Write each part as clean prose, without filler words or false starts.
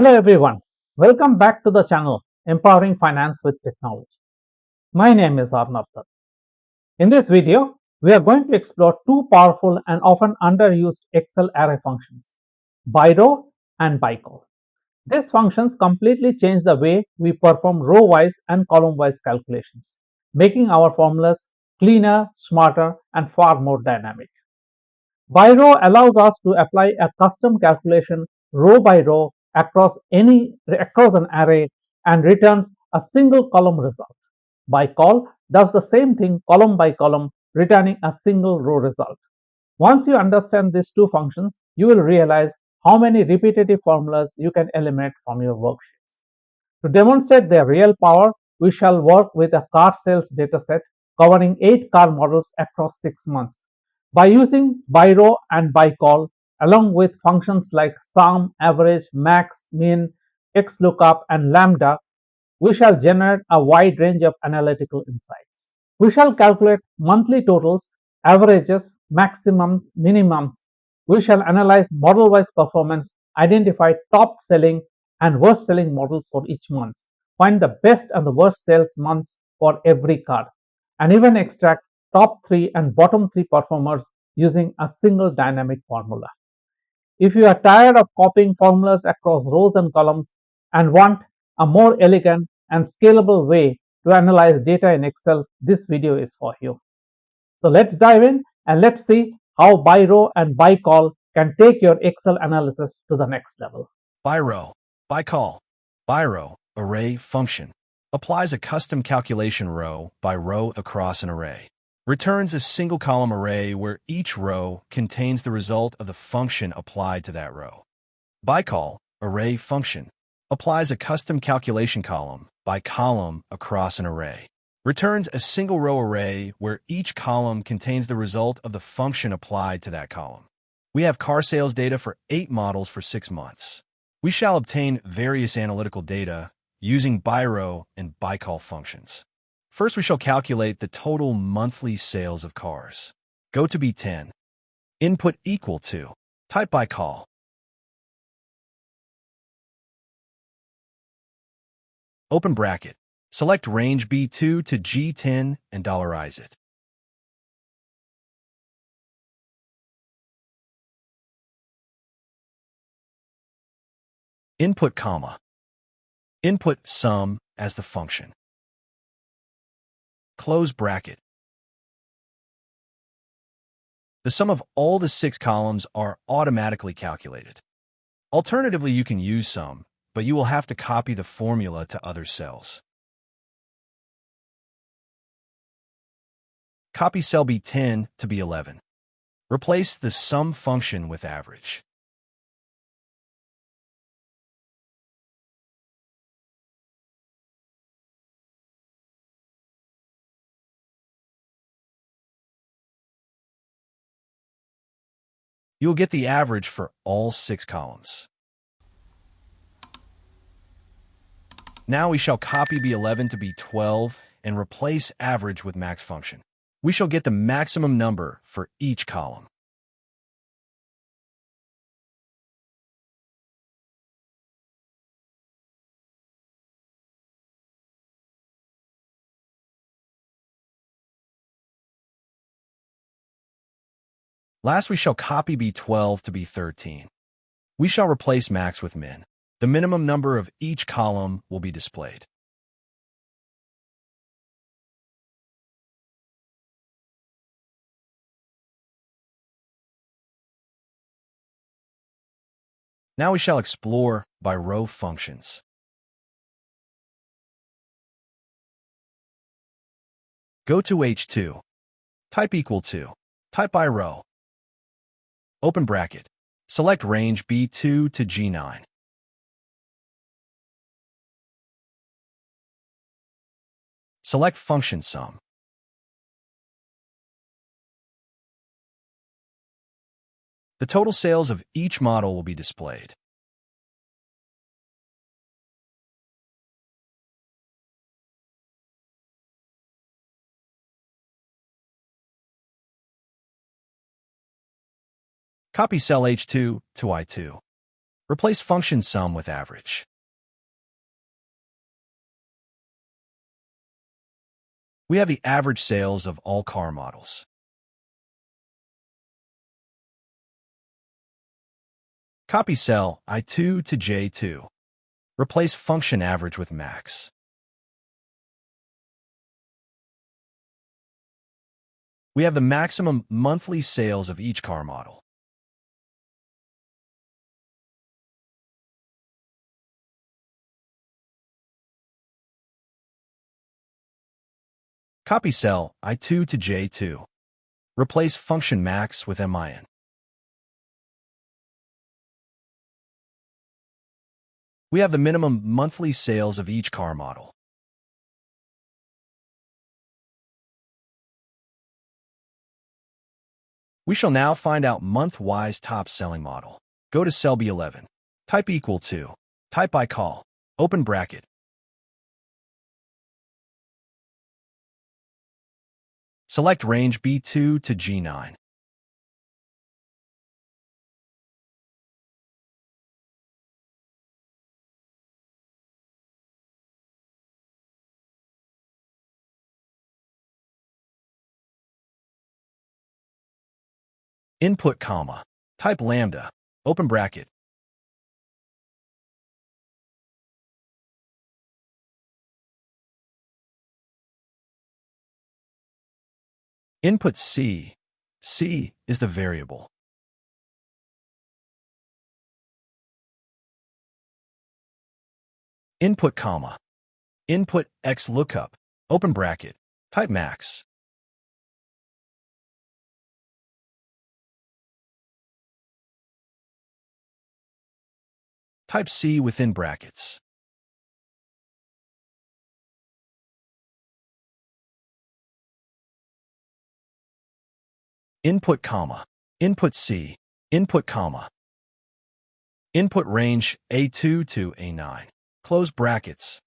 Hello everyone, welcome back to the channel Empowering Finance with Technology. My name is Arnab Dutt. In this video, we are going to explore two powerful and often underused Excel array functions, Byrow and Bycol. These functions completely change the way we perform row-wise and column-wise calculations, making our formulas cleaner, smarter, and far more dynamic. Byrow allows us to apply a custom calculation row by row across an array and returns a single column result. Bycol does the same thing column by column, returning a single row result. Once you understand these two functions, you will realize how many repetitive formulas you can eliminate from your worksheets. To demonstrate their real power, we shall work with a car sales dataset covering 8 car models across 6 months. By using Byrow and Bycol, along with functions like sum, average, max, min, XLOOKUP, and LAMBDA, we shall generate a wide range of analytical insights. We shall calculate monthly totals, averages, maximums, minimums. We shall analyze model-wise performance, identify top-selling and worst-selling models for each month, find the best and the worst sales months for every card, and even extract top 3 and bottom 3 performers using a single dynamic formula. If you are tired of copying formulas across rows and columns and want a more elegant and scalable way to analyze data in Excel, this video is for you. So let's dive in and let's see how Byrow and Bycol can take your Excel analysis to the next level. Byrow, Bycol, Byrow, array function, applies a custom calculation row by row across an array. Returns a single column array where each row contains the result of the function applied to that row. Bycol, array function, applies a custom calculation column by column across an array. Returns a single row array where each column contains the result of the function applied to that column. We have car sales data for 8 models for 6 months. We shall obtain various analytical data using Byrow and Bycol functions. First, we shall calculate the total monthly sales of cars. Go to B10. Input equal to. Type Bycol. Open bracket. Select range B2 to G10 and dollarize it. Input comma. Input sum as the function. Close bracket. The sum of all the 6 columns are automatically calculated. Alternatively, you can use sum, but you will have to copy the formula to other cells. Copy cell B10 to B11. Replace the sum function with average. You will get the average for all 6 columns. Now we shall copy B11 to B12 and replace average with max function. We shall get the maximum number for each column. Last, we shall copy B12 to B13. We shall replace max with min. The minimum number of each column will be displayed. Now we shall explore by row functions. Go to H2. Type equal to. Type by row. Open bracket. Select range B2 to G9. Select function sum. The total sales of each model will be displayed. Copy cell H2 to I2. Replace function sum with average. We have the average sales of all car models. Copy cell I2 to J2. Replace function average with max. We have the maximum monthly sales of each car model. Copy cell I2 to J2. Replace function max with min. We have the minimum monthly sales of each car model. We shall now find out month-wise top-selling model. Go to cell B11. Type equal to. Type Bycol. Open bracket. Select range B2 to G9. Input comma. Type LAMBDA. Open bracket. Input C. C is the variable. Input comma. Input XLOOKUP. Open bracket. Type max. Type C within brackets. Input comma. Input C. Input comma. Input range A2 to A9. Close brackets.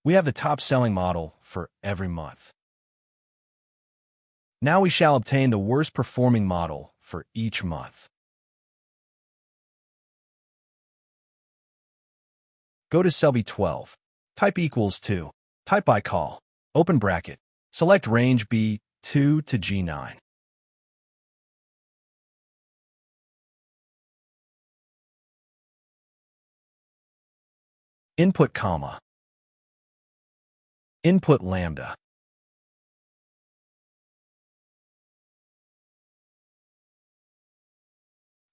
We have the top-selling model for every month. Now we shall obtain the worst-performing model for each month. Go to cell B12. Type equals to. Type Bycol. Open bracket. Select range B2 to G9. Input comma. Input LAMBDA.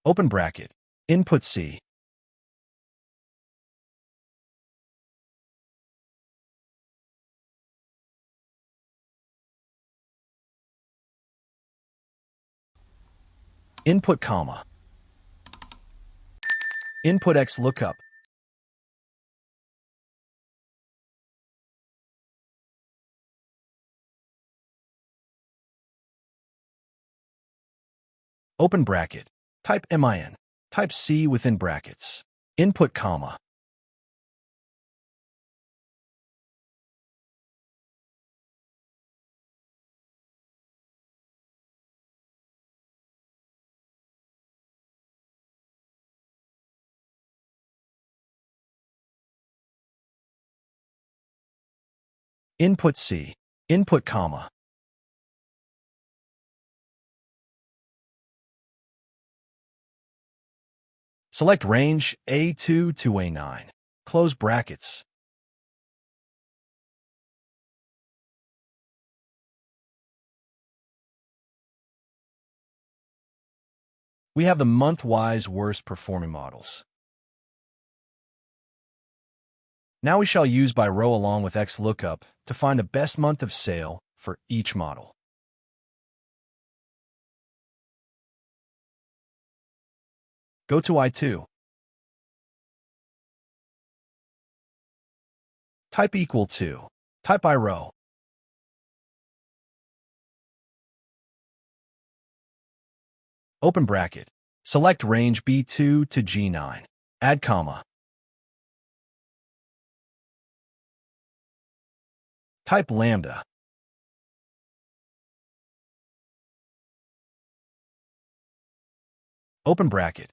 Open bracket. Input C. Input comma. Input XLOOKUP. Open bracket. Type min. Type C within brackets. Input comma. Input C. Input comma. Select range A2 to A9. Close brackets. We have the month-wise worst-performing models. Now we shall use Byrow along with XLOOKUP to find the best month of sale for each model. Go to I2. Type equal to. Type Byrow. Open bracket. Select range B2 to G9. Add comma. Type LAMBDA. Open bracket.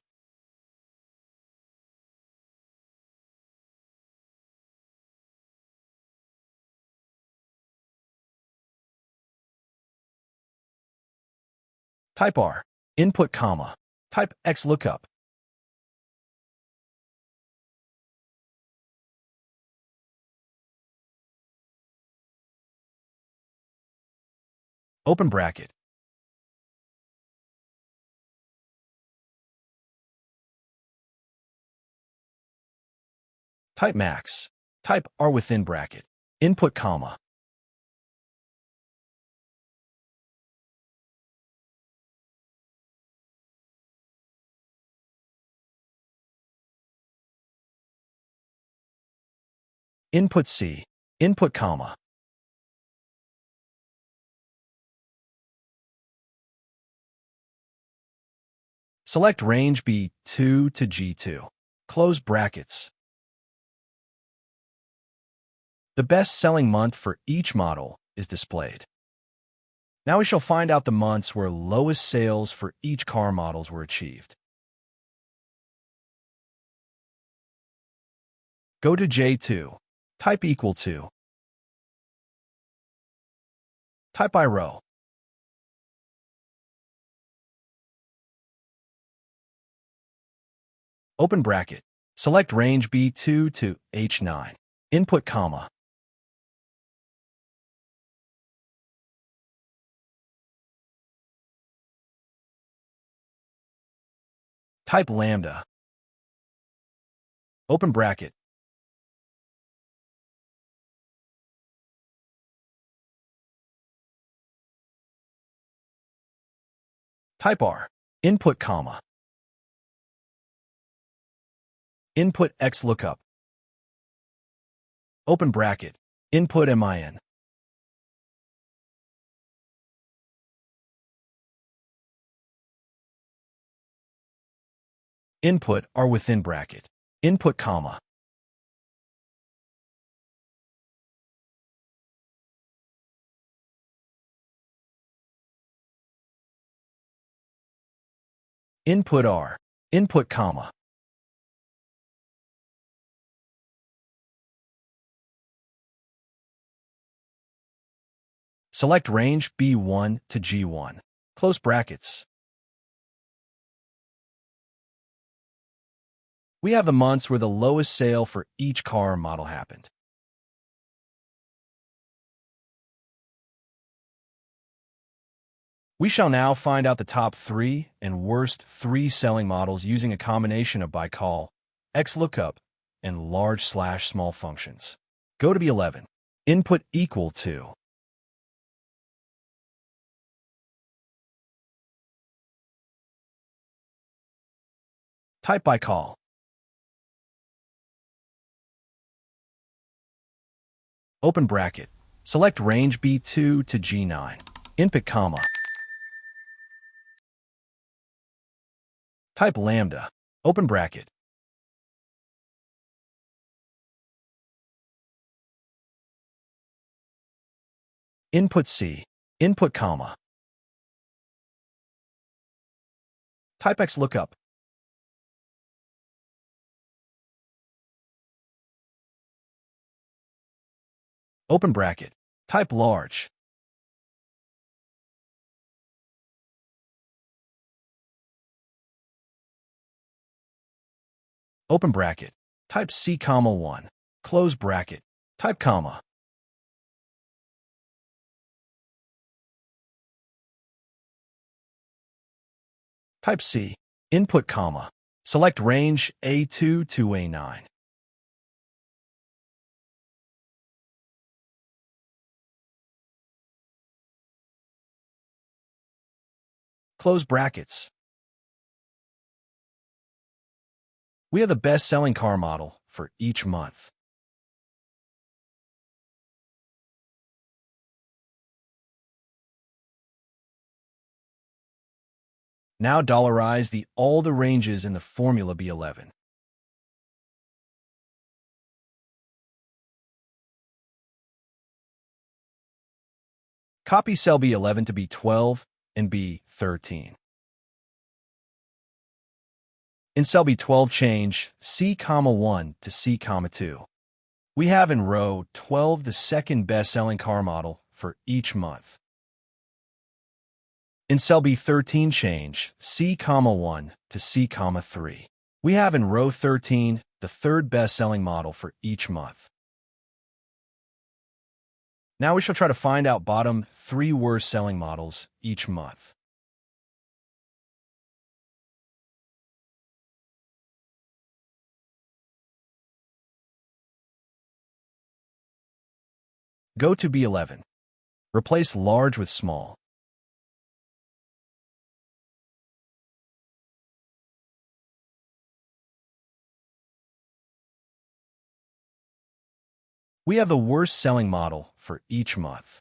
Type R. Input comma. Type XLOOKUP. Open bracket. Type max. Type R within bracket. Input comma. Input C. Input comma. Select range B2 to G2. Close brackets. The best-selling month for each model is displayed. Now we shall find out the months where lowest sales for each car models were achieved. Go to J2. Type equal to. Type by row. Open bracket. Select range B2 to H9. Input comma. Type LAMBDA. Open bracket. Type R. Input comma. Input XLOOKUP. Open bracket. Input MIN. Input R within bracket. Input comma. Input R. Input comma. Select range B1 to G1. Close brackets. We have the months where the lowest sale for each car model happened. We shall now find out the top 3 and worst 3 selling models using a combination of Bycol, XLOOKUP, and large/small functions. Go to B11. Input equal to. Type Bycol. Open bracket. Select range B2 to G9. Input comma. Type LAMBDA. Open bracket. Input C. Input comma. Type XLOOKUP. Open bracket. Type large. Open bracket. Type C, 1. Close bracket. Type comma. Type C. Input comma. Select range A2 to A9. Close brackets. We have the best-selling car model for each month. Now dollarize all the ranges in the formula B11. Copy cell B11 to B12 and B13. In cell B12, change C,1 to C,2. We have in row 12 the second best-selling car model for each month. In cell B13, change C,1 to C,3. We have in row 13 the third best-selling model for each month. Now we shall try to find out bottom 3 worst-selling models each month. Go to B11. Replace large with small. We have the worst selling model for each month.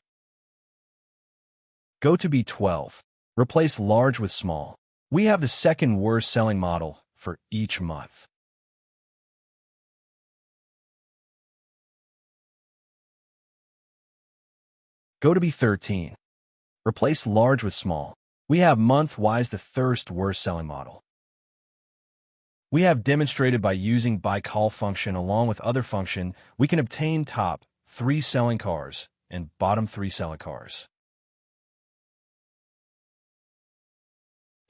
Go to B12. Replace large with small. We have the second worst selling model for each month. Go to B13. Replace large with small. We have month-wise the third worst selling model. We have demonstrated by using Bycol function along with other function, we can obtain top 3 selling cars and bottom 3 selling cars.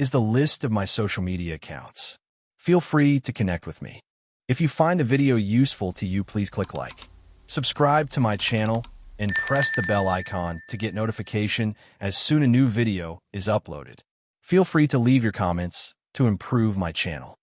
Is the list of my social media accounts. Feel free to connect with me. If you find the video useful to you, please click like, subscribe to my channel, and press the bell icon to get notification as soon a new video is uploaded. Feel free to leave your comments to improve my channel.